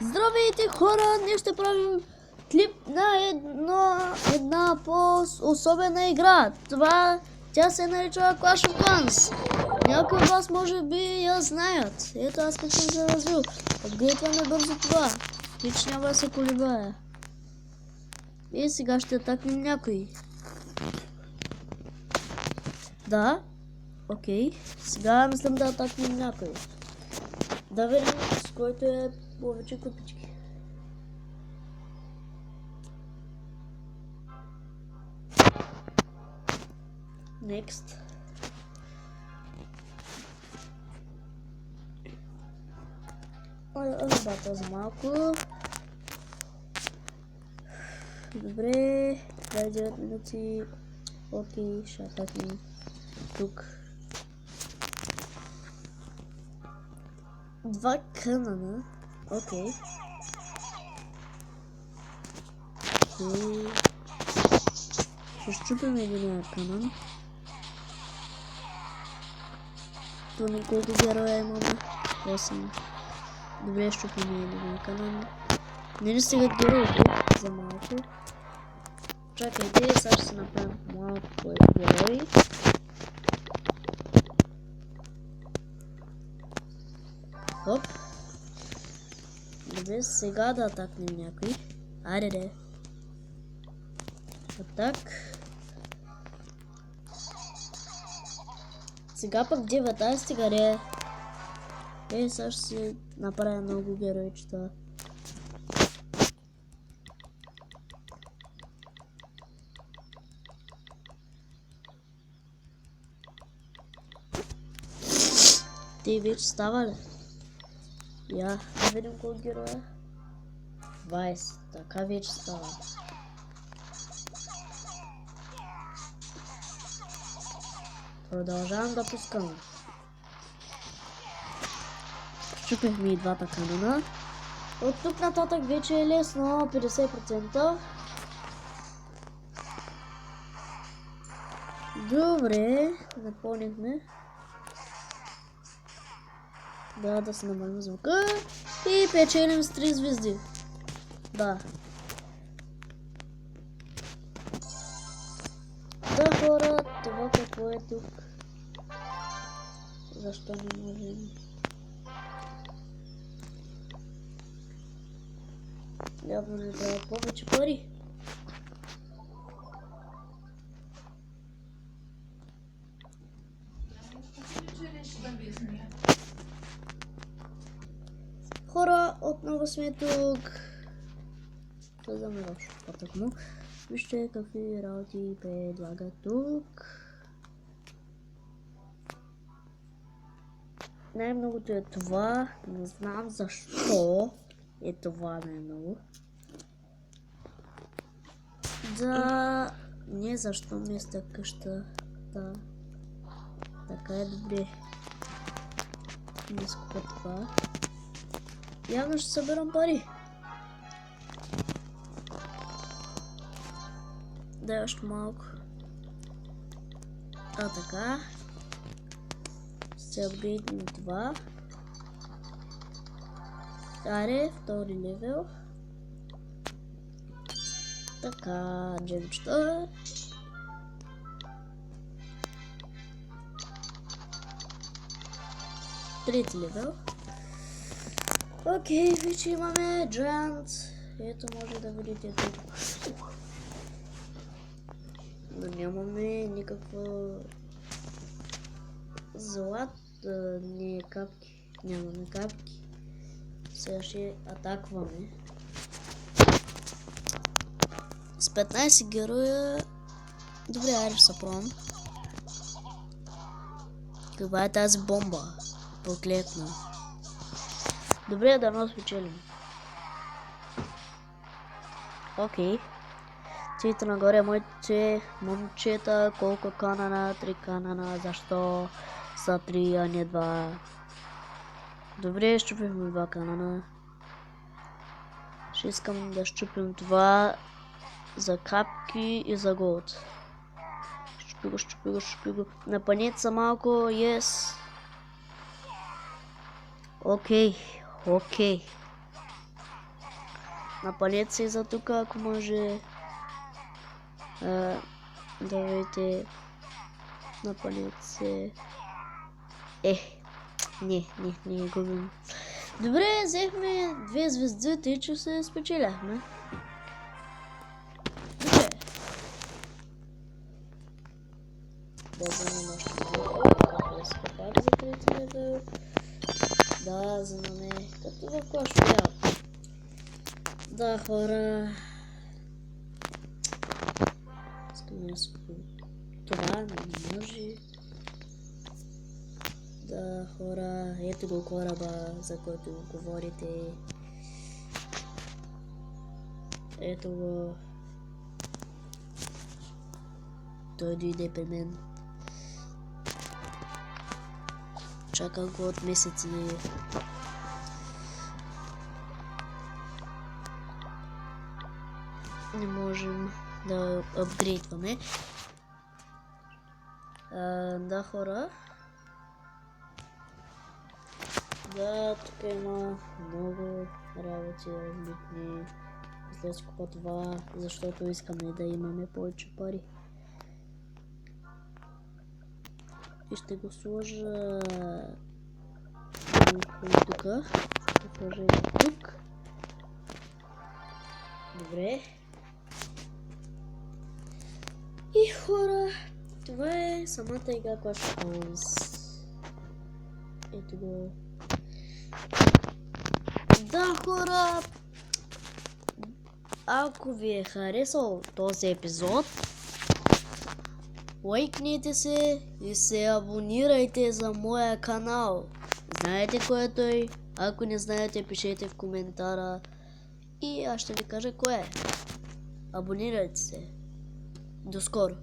Здравейте хора, ние ще правим клип на една по-особена игра. Тя се нарича Clash of Clans. Някои от вас може би я знаят. Ето аз пък съм се развил. Апгрейтваме бързо това. Хич няма да се колебае. И сега ще атакнем някой. Да. Окей. Сега мислям да атакнем някой. Да видим с който е повече копички. Next. Работа за малко. Добре. 29 минути. Окей, ще атакнем тук. 2 канана. Окей. Ще щупим един канан. То колко героя имаме? 8. Добре, щупим един канан. Не стигат герои тук за малко. Чакайте, сега ще се направим малко герои. Хоп. Добре, сега да атакнем някой. Айде де. Атак. Сега пък 19 гаре. Сега ще си направя много геройчета. Те вече става ли? Я, да видим колко героя. 20, така вече става. Продължавам да пускам. Щупихме и двата канона. От тук нататък вече е лесно, 50%. Добре, напълнихме. Да се намалим звука. И печелим с 3 звезди. Да. Да, хора, това какво е тук? Защо не можем? Явно не трябва повече пари. Хора, отново сме тук. Създаме лошо по-тъкмо. Вижте какви работи предлага тук. Най-многото е това. Не знам защо е това най-много. Да, не защо ми е с къща. Да. Така е добре. Не скупа това. Явно ще съберам пари. Да, още малко. Така. Ще апгрейдим това. Аре, втори левел. Така, джемчета. Трети левел. Окей, вече имаме Giant. Ето може да видите тук. Но нямаме никакво злато, не капки. Нямаме капки. Сега ще атакваме. С 15 героя. Добре, айде ще се пробвам. Каква е тази бомба? Проклетна. Добре, да но спечелим. Окей. Цвета нагоре моите момчета, колко канана, 3 канана, защо са 3, а не 2. Добре, щупихме 2 канана. Ще искам да щупим това за капки и за голд. Щупи го. Напънете са малко, yes. Окей. Напалете се за тук, ако може. Давайте. Напалете се. Не губим. Добре, взехме 2 звезди, тъй че се спечеляхме. Добре. Да вземем още пак за 3 левел. Да, вземаме като в Clash Royale. Да, хора. Искаме да това не може. Да, хора, ето го кораба, за който говорите. Ето го. Той дойде при мен. Чакам го от месеци. Не можем да апгрейдваме. Да, хора. Да, тук има много работи различни. След купа това, защото искаме да имаме повече пари. И ще го сложа тук. Ще сложа и тук. Добре. И хора, това е самата игра Clash of Clans. Ето го. Да, хора, ако ви е харесал този епизод, лайкнете се и се абонирайте за моя канал. Знаете кое е той? Ако не знаете, пишете в коментара и аз ще ви кажа кое е. Абонирайте се. До скоро!